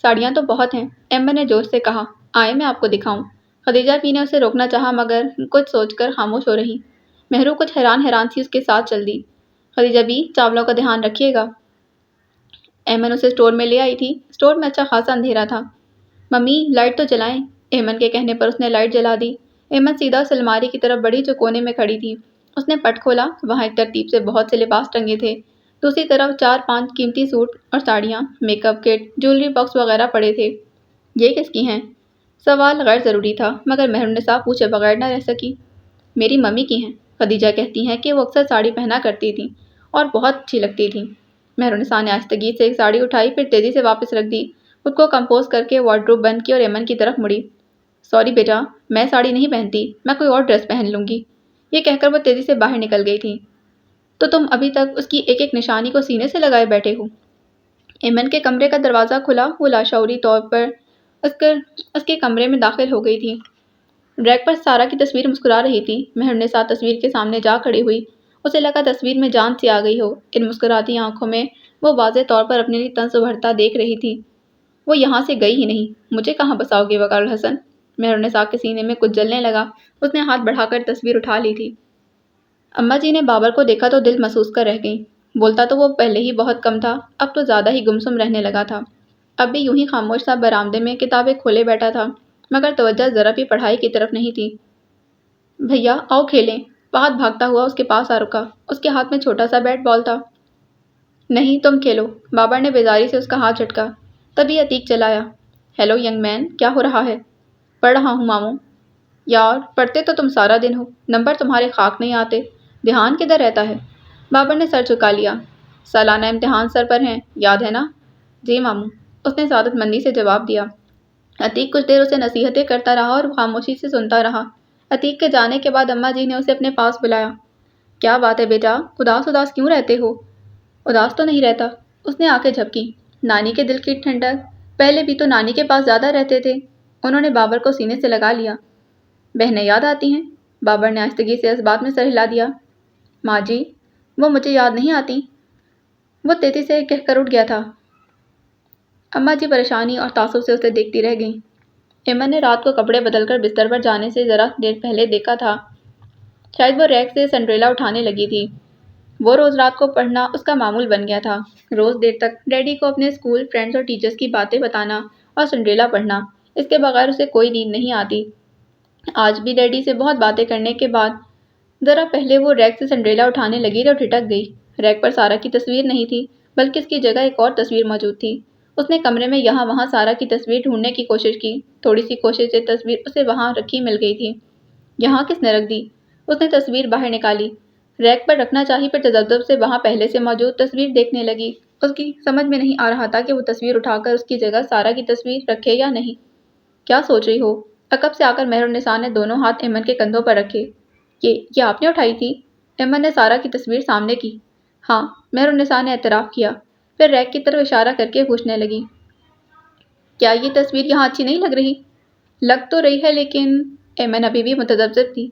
ساڑیاں تو بہت ہیں، ایمن نے جوش سے کہا۔ آئے میں آپ کو دکھاؤں۔ خدیجہ بی نے اسے روکنا چاہا مگر کچھ سوچ کر خاموش ہو رہی۔ مہرو کچھ حیران سی اس کے ساتھ چل دی۔ خدیجہ بی چاولوں کا دھیان رکھیے گا۔ ایمن اسے اسٹور میں لے آئی تھی۔ اسٹور میں اچھا خاصا اندھیرا تھا۔ ممی لائٹ تو جلائیں۔ ایمن کے کہنے پر اس نے لائٹ جلا دی۔ ایمن سیدھا اس الماری کی طرف بڑھی جو کونے میں کھڑی تھی۔ اس نے پٹ کھولا، وہاں ایک ترتیب سے بہت سے لباس ٹنگے تھے۔ دوسری طرف 4-5 قیمتی سوٹ اور ساڑیاں، میک اپ کٹ، جیولری باکس وغیرہ پڑے تھے۔ یہ کس کی ہیں؟ سوال غیر ضروری تھا مگر مہرالنساء پوچھے بغیر نہ رہ سکی۔ میری ممی کی ہیں۔ خدیجہ کہتی ہیں کہ وہ اکثر ساڑی پہنا کرتی تھیں اور بہت اچھی لگتی تھیں۔ مہرالنساء نے آہستگی سے ایک ساڑی اٹھائی پھر تیزی سے واپس رکھ دی۔ خود کو کمپوز کر کے وارڈروب بند کی اور ایمن کی طرف مڑی۔ سوری بیٹا، میں ساڑی نہیں پہنتی، میں کوئی اور ڈریس پہن لوں گی۔ یہ کہہ کر وہ تیزی سے باہر نکل گئی تھی۔ تو تم ابھی تک اس کی ایک ایک نشانی کو سینے سے لگائے بیٹھے ہو؟ ایمن کے کمرے کا دروازہ کھلا، وہ لاشعوری طور پر اس کے کمرے میں داخل ہو گئی تھی۔ ریک پر سارہ کی تصویر مسکرا رہی تھی۔ مہرالنساء تصویر کے سامنے جا کھڑی ہوئی۔ اسے لگا تصویر میں جان سی آ گئی ہو۔ ان مسکراتی آنکھوں میں وہ واضح طور پر اپنے لیے طنز ابھرتا دیکھ رہی تھی۔ وہ یہاں سے گئی ہی نہیں، مجھے کہاں بساؤ گے وقار الحسن؟ مہرالنساء کے سینے میں کچھ جلنے لگا۔ اس نے ہاتھ بڑھا کر تصویر اٹھا لی تھی۔ اماں جی نے بابر کو دیکھا تو دل محسوس کر رہ گئیں۔ بولتا تو وہ پہلے ہی بہت کم تھا، اب تو زیادہ ہی گمسم رہنے لگا تھا۔ اب بھی یوں ہی خاموش سا برآمدے میں کتابیں کھولے بیٹھا تھا مگر توجہ ذرا بھی پڑھائی کی طرف نہیں تھی۔ بھیا آؤ کھیلیں۔ فہد بھاگتا ہوا اس کے پاس آ رکا۔ اس کے ہاتھ میں چھوٹا سا بیٹ بال تھا۔ نہیں تم کھیلو، بابر نے بیزاری سے اس کا ہاتھ جھٹکا۔ تبھی عتیق چلا آیا۔ ہیلو ینگ مین، کیا ہو رہا ہے؟ پڑھ رہا ہوں ماموں۔ یار پڑھتے تو تم سارا دن ہو، نمبر تمہارے خاک نہیں آتے، دھیان کدھر رہتا ہے؟ بابر نے سر جھکا لیا۔ سالانہ امتحان سر پر ہیں، یاد ہے نا؟ جی ماموں، اس نے سعادت مندی سے جواب دیا۔ عتیق کچھ دیر اسے نصیحتیں کرتا رہا اور خاموشی سے سنتا رہا۔ عتیق کے جانے کے بعد اماں جی نے اسے اپنے پاس بلایا۔ کیا بات ہے بیٹا، اداس کیوں رہتے ہو؟ اداس تو نہیں رہتا، اس نے آنکھیں جھپکی۔ نانی کے دل کی ٹھنڈک، پہلے بھی تو نانی کے پاس زیادہ رہتے تھے۔ انہوں نے بابر کو سینے سے لگا لیا۔ بہنیں یاد آتی ہیں؟ بابر نے آہستگی سے اس بات میں سر ہلا دیا۔ ماں جی، وہ مجھے یاد نہیں آتی، وہ تیزی سے کہہ کر اٹھ گیا تھا۔ اماں جی پریشانی اور تعصب سے اسے دیکھتی رہ گئیں۔ ایمن نے رات کو کپڑے بدل کر بستر پر جانے سے ذرا دیر پہلے دیکھا تھا۔ شاید وہ ریک سے سنڈریلا اٹھانے لگی تھی۔ وہ روز رات کو پڑھنا اس کا معمول بن گیا تھا۔ روز دیر تک ڈیڈی کو اپنے اسکول فرینڈز اور ٹیچرز کی باتیں بتانا اور سنڈریلا پڑھنا، اس کے بغیر اسے کوئی نیند نہیں آتی۔ آج بھی ڈیڈی سے بہت باتیں کرنے کے بعد ذرا پہلے وہ ریک سے سنڈریلا اٹھانے لگی تو ٹھٹک گئی۔ ریک پر سارہ کی تصویر نہیں تھی بلکہ اس کی جگہ ایک اور تصویر موجود تھی۔ اس نے کمرے میں یہاں وہاں سارہ کی تصویر ڈھونڈنے کی کوشش کی۔ تھوڑی سی کوشش سے تصویر اسے وہاں رکھی مل گئی تھی۔ یہاں کس نے رکھ دی؟ اس نے تصویر باہر نکالی۔ ریک پر رکھنا چاہی پر تذبذب سے وہاں پہلے سے موجود تصویر دیکھنے لگی۔ اس کی سمجھ میں نہیں آ رہا تھا کہ وہ تصویر اٹھا کر اس کی جگہ سارہ کی تصویر رکھے یا نہیں۔ کیا سوچ رہی ہو؟ عقب سے آ کر مہرالنساء نے دونوں ہاتھ ایمن کے کندھوں پر رکھے۔ یہ آپ نے اٹھائی تھی؟ ایمن نے سارہ کی تصویر سامنے کی۔ ہاں، مہرالنساء نے اعتراف کیا، پھر ریک کی طرف اشارہ کر کے پوچھنے لگی۔ کیا یہ تصویر یہاں اچھی نہیں لگ رہی؟ لگ تو رہی ہے لیکن ایمن ابھی بھی متذبذب تھی۔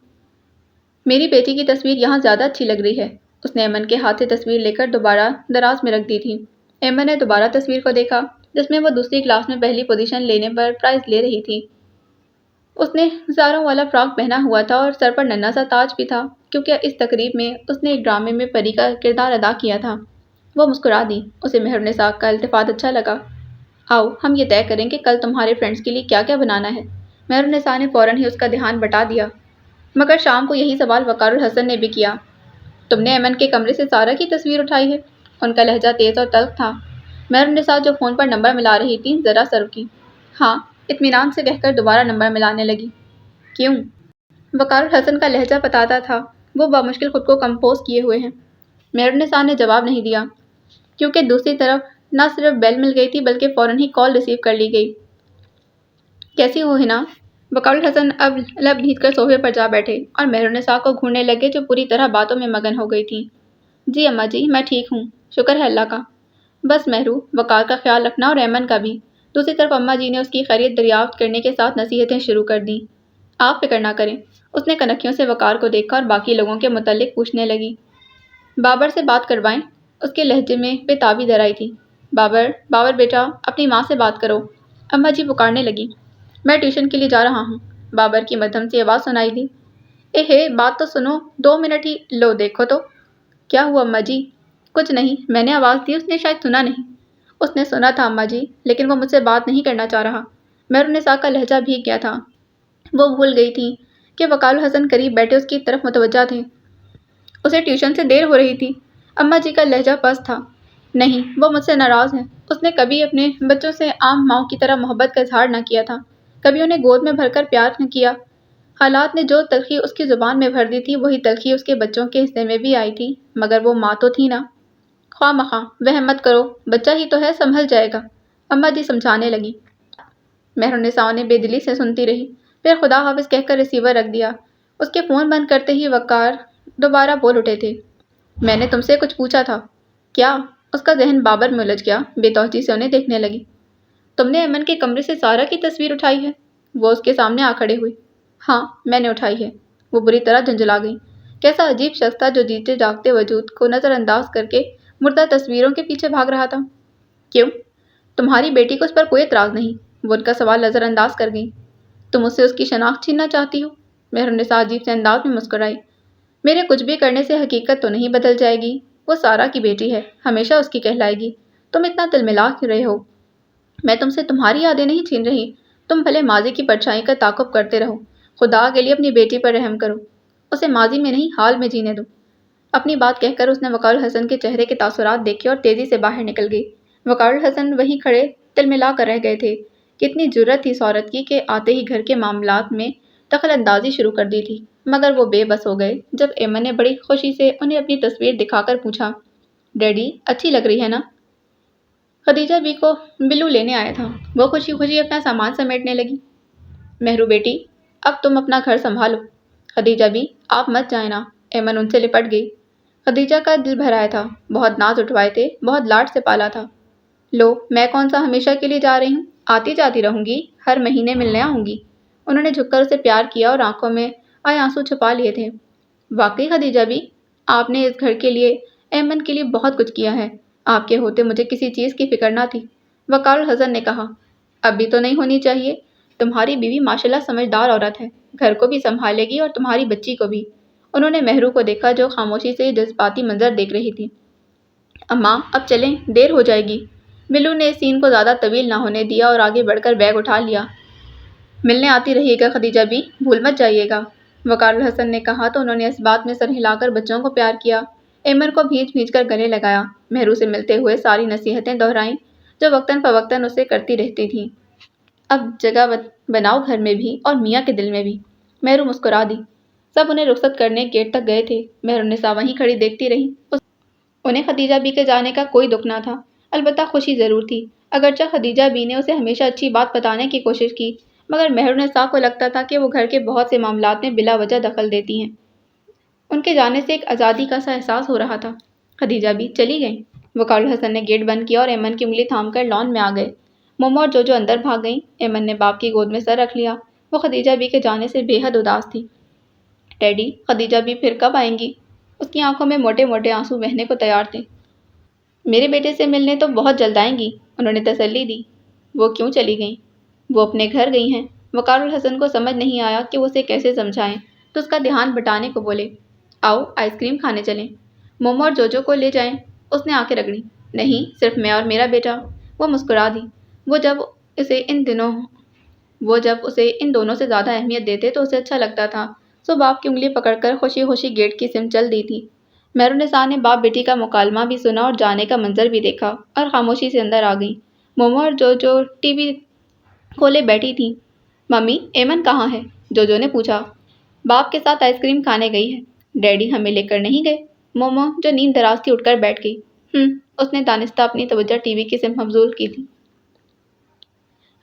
میری بیٹی کی تصویر یہاں زیادہ اچھی لگ رہی ہے۔ اس نے ایمن کے ہاتھ سے تصویر لے کر دوبارہ دراز میں رکھ دی تھی۔ ایمن نے دوبارہ تصویر کو دیکھا جس میں وہ دوسری کلاس میں پہلی پوزیشن لینے پر پرائز لے رہی تھی۔ اس نے زاروں والا فراک پہنا ہوا تھا اور سر پر ننھا سا تاج بھی تھا کیونکہ اس تقریب میں اس نے ایک ڈرامے میں پری کا کردار ادا کیا تھا۔ وہ مسکرا دی۔ اسے مہرالنساء کا التفات اچھا لگا۔ آؤ ہم یہ طے کریں کہ کل تمہارے فرینڈز کے لیے کیا کیا بنانا ہے۔ مہرالنساء نے فوراً ہی اس کا دھیان بٹا دیا۔ مگر شام کو یہی سوال وقار الحسن نے بھی کیا۔ تم نے ایمن کے کمرے سے سارہ کی تصویر اٹھائی ہے؟ ان کا لہجہ تیز اور تلخ تھا۔ مہرالنساء جو فون پر نمبر ملا رہی تھی ذرا سر کی۔ ہاں، اطمینان سے کہہ کر دوبارہ نمبر ملانے لگی۔ کیوں؟ وقار الحسن کا لہجہ بتاتا تھا وہ بامشکل خود کو کمپوز کیے ہوئے ہیں۔ مہرالنساء نے جواب نہیں دیا کیونکہ دوسری طرف نہ صرف بیل مل گئی تھی بلکہ فوراً ہی کال ریسیو کر لی گئی۔ کیسی ہو ہنا؟ وقار الحسن اب لب گھیت کر صوفے پر جا بیٹھے اور مہرالنساء کو گھورنے لگے جو پوری طرح باتوں میں مگن ہو گئی تھی۔ جی اماں جی، میں ٹھیک ہوں، شکر ہے اللہ کا۔ بس مہرو، وقار کا خیال رکھنا اور ایمن کا بھی۔ دوسری طرف اماں جی نے اس کی خیریت دریافت کرنے کے ساتھ نصیحتیں شروع کر دیں۔ آپ فکر نہ کریں۔ اس نے کنکھیوں سے وقار کو دیکھا اور باقی لوگوں کے متعلق پوچھنے لگی۔ بابر سے بات کروائیں؟ اس کے لہجے میں بے تابی در آئی تھی۔ بابر بابر بیٹا اپنی ماں سے بات کرو، اماں جی پکارنے لگی۔ میں ٹیوشن کے لیے جا رہا ہوں، بابر کی مدھم سی آواز سنائی دی۔ اے بات تو سنو، 2 منٹ ہی لو دیکھو تو۔ کیا ہوا اماں جی؟ کچھ نہیں، میں نے آواز دی، اس نے شاید سنا نہیں۔ اس نے سنا تھا اماں جی، لیکن وہ مجھ سے بات نہیں کرنا چاہ رہا۔ مہرالنساء کا لہجہ بھیگ گیا تھا۔ وہ بھول گئی تھی کہ وقار الحسن قریب بیٹھے اس کی طرف متوجہ تھے۔ اسے ٹیوشن سے دیر ہو رہی تھی۔ اماں جی کا لہجہ پست تھا۔ نہیں، وہ مجھ سے ناراض ہے۔ اس نے کبھی اپنے بچوں سے عام ماؤں کی طرح محبت کا اظہار نہ کیا تھا، کبھی انہیں گود میں بھر کر پیار نہ کیا۔ حالات نے جو تلخی اس کی زبان میں بھر دی تھی، وہی تلخی اس کے بچوں کے حصے میں بھی آئی تھی، مگر وہ ماں تو تھی نا۔ خواہ مخواہ وہم مت کرو، بچہ ہی تو ہے، سنبھل جائے گا، اماں جی سمجھانے لگی۔ مہرالنساء نے بے دلی سے سنتی رہی، پھر خدا حافظ کہہ کر ریسیور رکھ دیا۔ اس کے فون بند کرتے ہی وقار دوبارہ بول اٹھے تھے۔ میں نے تم سے کچھ پوچھا تھا۔ کیا؟ اس کا ذہن بابر میں الجھ گیا، بے توجہی سے انہیں دیکھنے لگی۔ تم نے ایمن کے کمرے سے سارہ کی تصویر اٹھائی ہے؟ وہ اس کے سامنے آ کھڑے ہوئی۔ ہاں، میں نے اٹھائی ہے۔ وہ بری طرح جھنجھلا گئی۔ کیسا عجیب شخص تھا جو جیتے جاگتے وجود کو نظر انداز کر کے مردہ تصویروں کے پیچھے بھاگ رہا تھا۔ کیوں؟ تمہاری بیٹی کو اس پر کوئی اعتراض نہیں؟ وہ ان کا سوال نظر انداز کر گئی۔ تم اس سے اس کی شناخت چھیننا چاہتی ہو؟ مہرالنساء عجیب سے انداز میں مسکرائی۔ میرے کچھ بھی کرنے سے حقیقت تو نہیں بدل جائے گی۔ وہ سارہ کی بیٹی ہے، ہمیشہ اس کی کہلائے گی۔ تم اتنا تلملا کیوں رہے ہو؟ میں تم سے تمہاری یادیں نہیں چھین رہی، تم بھلے ماضی کی پرچھائی کا تعاقب کرتے رہو، خدا کے لیے اپنی بیٹی پر رحم کرو، اسے ماضی میں نہیں حال میں جینے دو۔ اپنی بات کہہ کر اس نے وقار الحسن کے چہرے کے تاثرات دیکھے اور تیزی سے باہر نکل گئی۔ وقار الحسن وہیں کھڑے تلملا کر رہ گئے تھے۔ کتنی جرأت تھی اس عورت کی کہ آتے ہی گھر کے معاملات میں دخل اندازی شروع کر دی تھی، مگر وہ بے بس ہو گئے جب ایمن نے بڑی خوشی سے انہیں اپنی تصویر دکھا کر پوچھا، ڈیڈی اچھی لگ رہی ہے نا؟ خدیجہ بی کو بلو لینے آیا تھا۔ وہ خوشی خوشی اپنا سامان سمیٹنے لگی۔ مہرو بیٹی، اب تم اپنا گھر سنبھالو۔ خدیجہ بی، آپ مت جائیں نا، ایمن ان سے لپٹ گئی۔ خدیجہ کا دل بھر آیا تھا، بہت ناز اٹھوائے تھے، بہت لاڈ سے پالا تھا۔ لو، میں کون سا ہمیشہ کے لیے جا رہی ہوں، آتی جاتی رہوں گی، ہر مہینے ملنے آؤں گی۔ انہوں نے جھک کر اسے پیار کیا اور آنکھوں میں آئے آنسو چھپا لیے تھے۔ واقعی خدیجہ بی، آپ نے اس گھر کے لیے، ایمن کے لیے بہت کچھ کیا ہے، آپ کے ہوتے مجھے کسی چیز کی فکر نہ تھی۔ وقار الحسن نے کہا، اب بھی تو نہیں ہونی چاہیے، تمہاری بیوی ماشاءاللہ سمجھدار عورت ہے، گھر کو بھی سنبھالے گی اور تمہاری بچی کو بھی۔ انہوں نے مہرو کو دیکھا جو خاموشی سے جذباتی منظر دیکھ رہی تھی۔ اماں اب چلیں، دیر ہو جائے گی۔ بلو نے اس سین کو زیادہ طویل نہ ہونے دیا اور آگے بڑھ کر بیگ اٹھا لیا۔ ملنے آتی رہیے گا خدیجہ بی، بھول مت جائیے گا۔ وقار الحسن نے کہا تو انہوں نے اس بات میں سر ہلا کر بچوں کو پیار کیا، ایمن کو بھینچ بھینچ کر گلے لگایا، مہرو سے ملتے ہوئے ساری نصیحتیں دہرائیں جو وقتاً فوقتاً اسے کرتی رہتی تھیں۔ اب جگہ بناؤ گھر میں بھی اور میاں کے دل میں بھی۔ مہرو مسکرا دی۔ سب انہیں رخصت کرنے گیٹ تک گئے تھے۔ مہرالنساء وہیں کھڑی دیکھتی رہی۔ انہیں خدیجہ بی کے جانے کا کوئی دکھ نہ تھا، البتہ خوشی ضرور تھی۔ اگرچہ خدیجہ بی نے اسے ہمیشہ اچھی بات بتانے کی کوشش کی، مگر مہرالنساء کو لگتا تھا کہ وہ گھر کے بہت سے معاملات میں بلا وجہ دخل دیتی ہیں۔ ان کے جانے سے ایک آزادی کا سا احساس ہو رہا تھا۔ خدیجہ بی چلی گئیں۔ وقار الحسن نے گیٹ بند کیا اور ایمن کی انگلی تھام کر لان میں آ گئے۔ مومو اور جوجو اندر بھاگ گئیں۔ ایمن نے باپ کی گود میں سر رکھ لیا۔ وہ خدیجہ بی کے جانے سے بے حد اداس تھی۔ ڈیڈی، خدیجہ بی پھر کب آئیں گی؟ اس کی آنکھوں میں موٹے موٹے آنسو بہنے کو تیار تھے۔ میرے بیٹے سے ملنے تو بہت جلد آئیں گی، انہوں نے تسلی دی۔ وہ کیوں چلی گئیں؟ وہ اپنے گھر گئی ہیں۔ وقار الحسن کو سمجھ نہیں آیا کہ وہ اسے کیسے سمجھائیں، تو اس کا دھیان بٹانے کو بولے، آؤ آئس کریم کھانے چلیں، مومو اور جوجو کو لے جائیں۔ اس نے آنکھیں رگڑیں، نہیں، صرف میں اور میرا بیٹا۔ وہ مسکرا دی۔ وہ جب اسے ان دونوں سے زیادہ اہمیت دیتے تو اسے اچھا لگتا تھا، سو باپ کی انگلی پکڑ کر خوشی خوشی گیٹ کی سمت چل دی تھی۔ مہرالنساء نے باپ بیٹی کا مکالمہ بھی سنا اور جانے کا منظر بھی دیکھا اور خاموشی سے اندر آ گئیں۔ مومو اور جوجو ٹی وی کھولے بیٹھی تھیں۔ ممی، ایمن کہاں ہے؟ جوجو نے پوچھا۔ باپ کے ساتھ آئس کریم کھانے گئی ہے۔ ڈیڈی ہمیں لے کر نہیں گئے؟ مومو جو نیند دراز تھی اٹھ کر بیٹھ گئی۔ اس نے دانستہ اپنی توجہ ٹی وی کی سمت مبذول کی تھی۔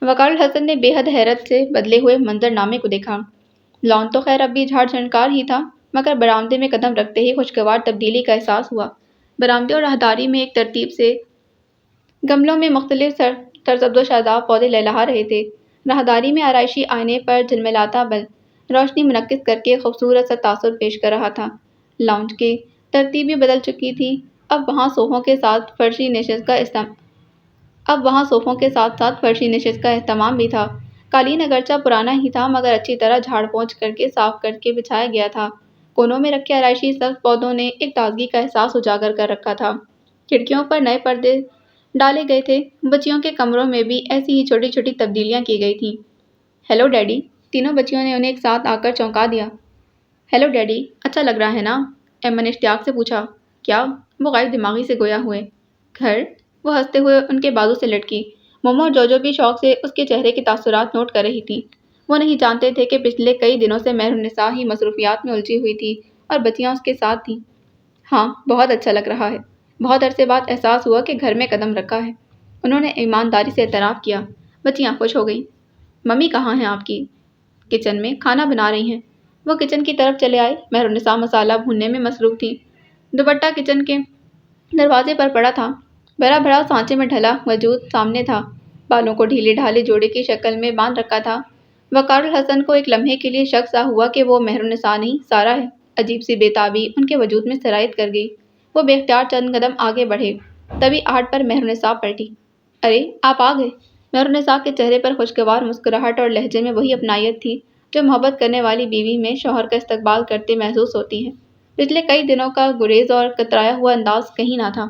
وقار الحسن نے بے حد حیرت سے بدلے ہوئے منظر نامے کو دیکھا۔ لان تو خیر اب بھی جھاڑ جھنکار ہی تھا، مگر برآمدے میں قدم رکھتے ہی خوشگوار تبدیلی کا احساس ہوا۔ برآمدے اور راہداری میں ایک ترتیب سے گملوں میں مختلف سرسبز و شاداب پودے لہلہا رہے تھے۔ راہداری میں آرائشی آئینے پر جھلملاتا بلب روشنی منعکس کر کے خوبصورت سا تاثر پیش کر رہا تھا۔ لاؤنج کی ترتیب بھی بدل چکی تھی، اب وہاں صوفوں کے ساتھ فرشی نشست کا اب وہاں صوفوں کے ساتھ ساتھ فرشی نشست کا اہتمام بھی تھا۔ قالین اگرچہ پرانا ہی تھا مگر اچھی طرح جھاڑ پونچھ کر کے صاف کر کے بچھایا گیا تھا۔ کونوں میں رکھے آرائشی سبز پودوں نے ایک تازگی کا احساس اجاگر کر رکھا تھا۔ کھڑکیوں پر نئے پردے ڈالے گئے تھے۔ بچیوں کے کمروں میں بھی ایسی ہی چھوٹی چھوٹی تبدیلیاں کی گئی تھیں۔ ہیلو ڈیڈی، تینوں بچیوں نے انہیں ایک ساتھ آ کر چونکا دیا۔ ہیلو ڈیڈی، اچھا لگ رہا ہے نا؟ ایما نے اشتیاق سے پوچھا۔ کیا؟ وہ غیر دماغی سے گویا ہوئے۔ گھر؟ وہ ہنستے ہوئے ان کے بازو سے لٹکی۔ مومو اور جوجو بھی شوق سے اس کے چہرے کے تاثرات نوٹ کر رہی تھی۔ وہ نہیں جانتے تھے کہ پچھلے کئی دنوں سے مہرالنساء ہی مصروفیات میں الجھی ہوئی تھی اور بچیاں اس کے ساتھ تھیں۔ ہاں، بہت اچھا لگ رہا ہے۔ بہت عرصے بعد احساس ہوا کہ گھر میں قدم رکھا ہے۔ انہوں نے ایمانداری سے اعتراف کیا۔ بچیاں خوش ہو گئیں۔ ممی کہاں ہیں آپ کی؟ کچن میں، کھانا بنا رہی ہیں۔ وہ کچن کی طرف چلے آئے۔ مہرالنساء مسالہ بھوننے میں مصروف تھیں۔ دوپٹہ کچن کے دروازے پر پڑا تھا۔ بھرا بھرا سانچے میں ڈھلا وجود سامنے تھا۔ بالوں کو ڈھیلے ڈھالے جوڑے کی شکل میں باندھ رکھا تھا۔ وقار الحسن کو ایک لمحے کے لیے شک سا ہوا کہ وہ مہرالنساء نہیں، سارہ ہے۔ عجیب سی بے تابی ان کے وجود میں سرایت کر گئی۔ وہ بے اختیار چند قدم آگے بڑھے۔ تبھی آہٹ پر مہرالنساء پلٹی۔ ارے، آپ آ گئے۔ مہرالنساء کے چہرے پر خوشگوار مسکراہٹ اور لہجے میں وہی اپنائیت تھی جو محبت کرنے والی بیوی میں شوہر کا استقبال کرتے محسوس ہوتی ہے۔ پچھلے کئی دنوں کا گریز اور کترایا ہوا انداز کہیں نہ تھا۔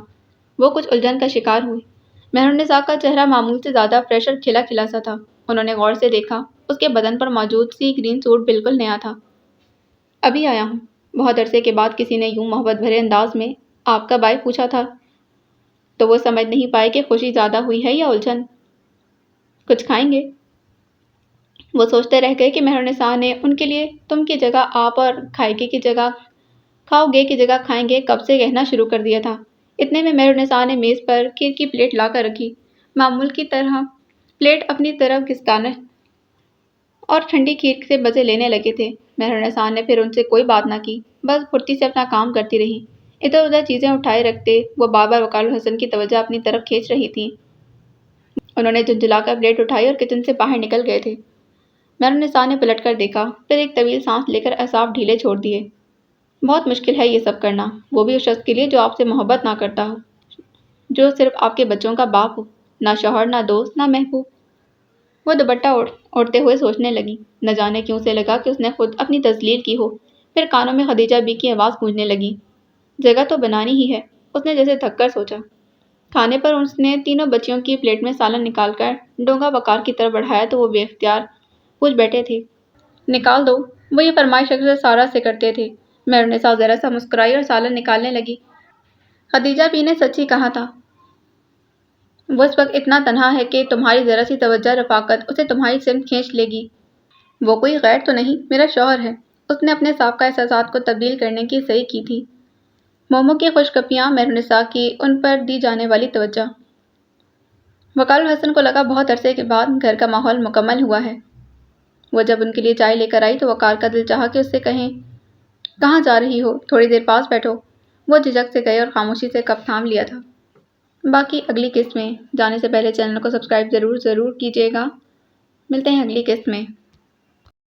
وہ کچھ الجھن کا شکار ہوئی۔ مہرالنساء کا چہرہ معمول سے زیادہ فریش اور کھلا کھلا سا تھا۔ انہوں نے غور سے دیکھا۔ اس کے بدن پر موجود سی گرین سوٹ بالکل نیا تھا۔ ابھی آیا ہوں۔ بہت عرصے کے بعد کسی نے یوں محبت بھرے انداز میں آپ کب آئے پوچھا تھا تو وہ سمجھ نہیں پائے کہ خوشی زیادہ ہوئی ہے یا الجھن۔ کچھ کھائیں گے؟ وہ سوچتے رہ گئے کہ مہرالنساء نے ان کے لیے تم کی جگہ آپ اور کھاؤ گے کی جگہ کھائیں گے کب سے کہنا شروع کر دیا تھا۔ اتنے میں مہرالنساء نے میز پر کھیر کی پلیٹ لا کر رکھی۔ معمول کی طرح پلیٹ اپنی طرف گھسکانے اور ٹھنڈی کھیر سے مزے لینے لگے تھے۔ مہرالنساء نے پھر ان سے کوئی بات نہ کی، بس پھرتی سے اپنا کام کرتی رہی۔ ادھر ادھر چیزیں اٹھائے رکھتے وہ بار بار وقار الحسن کی توجہ اپنی طرف کھینچ رہی تھیں۔ انہوں نے جھنجھلا کر پلیٹ اٹھائی اور کچن سے باہر نکل گئے تھے۔ مہرالنساء نے پلٹ کر دیکھا، پھر ایک طویل سانس لے کر اعصاب ڈھیلے چھوڑ دیے۔ بہت مشکل ہے یہ سب کرنا، وہ بھی اس شخص کے لیے جو آپ سے محبت نہ کرتا ہو، جو صرف آپ کے بچوں کا باپ ہو، نہ شوہر، نہ دوست، نہ محبوب۔ وہ دوپٹہ اوڑھتے ہوئے سوچنے لگی۔ نہ جانے کیوں سے لگا کہ اس نے خود اپنی تذلیل کی ہو۔ پھر کانوں میں خدیجہ بی کی آواز گونجنے لگی۔ جگہ تو بنانی ہی ہے، اس نے جیسے تھک کر سوچا۔ کھانے پر اس نے تینوں بچیوں کی پلیٹ میں سالن نکال کر ڈونگا وقار کی طرف بڑھایا تو وہ بے اختیار پوچھ بیٹھے تھے۔ نکال دو۔ وہ یہ فرمائش اکثر سارہ سے کرتے تھے۔ مہرالنساء ذرا سا مسکرائی اور سالن نکالنے لگی۔ خدیجہ بی نے سچ ہی کہا تھا۔ وہ اس وقت اتنا تنہا ہے کہ تمہاری ذرا سی توجہ رفاقت اسے تمہاری سمت کھینچ لے گی۔ وہ کوئی غیر تو نہیں، میرا شوہر ہے۔ اس نے اپنے سابقہ احساسات کو تبدیل کرنے کی صحیح کی تھی۔ مومو کی خوش کپیاں، مہرالنساء کی ان پر دی جانے والی توجہ۔ وقار الحسن کو لگا بہت عرصے کے بعد گھر کا ماحول مکمل ہوا ہے۔ وہ جب ان کے لیے چائے لے کر آئی تو وقار کا دل چاہا کہ اس سے کہیں کہاں جا رہی ہو، تھوڑی دیر پاس بیٹھو۔ وہ جھجک سے گئے اور خاموشی سے کپ تھام لیا تھا۔ باقی اگلی قسط میں۔ جانے سے پہلے چینل کو سبسکرائب ضرور کیجیے گا۔ ملتے ہیں اگلی قسط میں۔